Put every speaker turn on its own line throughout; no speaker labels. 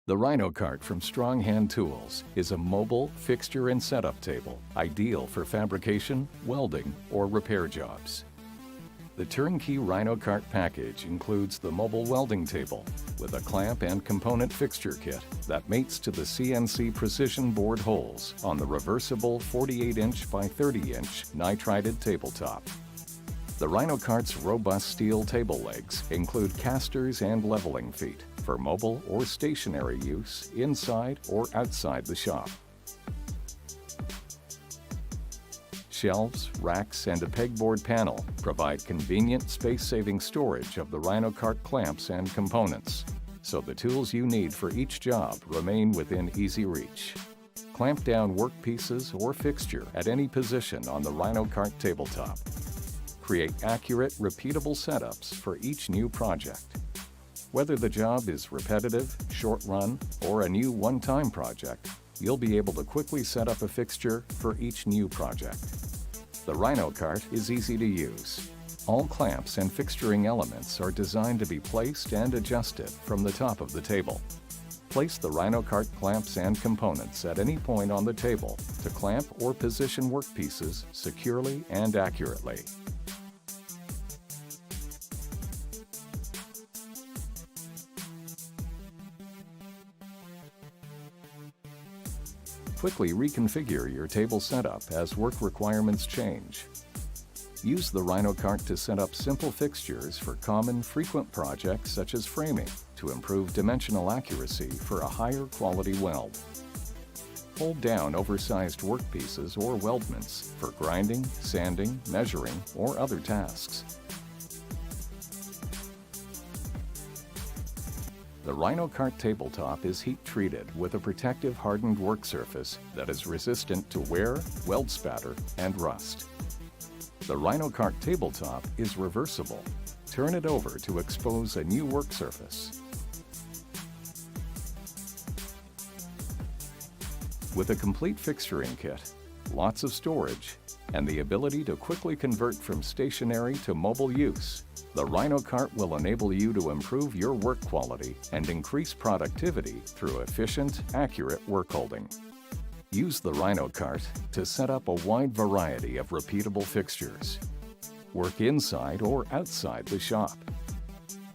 The Rhino Cart from Strong Hand Tools is a mobile fixture and setup table, ideal for fabrication, welding, or repair jobs. The turnkey Rhino Cart package includes the mobile welding table with a clamp and component fixture kit that mates to the CNC precision bored holes on the reversible 48-inch by 30-inch nitrided tabletop. The Rhino Cart's robust steel table legs include casters and leveling feet for mobile or stationary use inside or outside the shop. Shelves, racks, and a pegboard panel provide convenient space-saving storage of the Rhino Cart clamps and components, so the tools you need for each job remain within easy reach. Clamp down workpieces or fixture at any position on the Rhino Cart tabletop. Create accurate, repeatable setups for each new project. Whether the job is repetitive, short-run, or a new one-time project, you'll be able to quickly set up a fixture for each new project. The Rhino Cart is easy to use. All clamps and fixturing elements are designed to be placed and adjusted from the top of the table. Place the Rhino Cart clamps and components at any point on the table to clamp or position workpieces securely and accurately. Quickly reconfigure your table setup as work requirements change. Use the Rhino Cart to set up simple fixtures for common, frequent projects such as framing to improve dimensional accuracy for a higher quality weld. Hold down oversized workpieces or weldments for grinding, sanding, measuring, or other tasks. The Rhino Cart tabletop is heat-treated with a protective hardened work surface that is resistant to wear, weld spatter, and rust. The Rhino Cart tabletop is reversible. Turn it over to expose a new work surface. With a complete fixturing kit, lots of storage, and the ability to quickly convert from stationary to mobile use, the Rhino Cart will enable you to improve your work quality and increase productivity through efficient, accurate work holding. Use the Rhino Cart to set up a wide variety of repeatable fixtures. Work inside or outside the shop.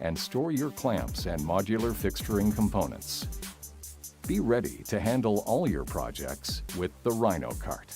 And store your clamps and modular fixturing components. Be ready to handle all your projects with the Rhino Cart.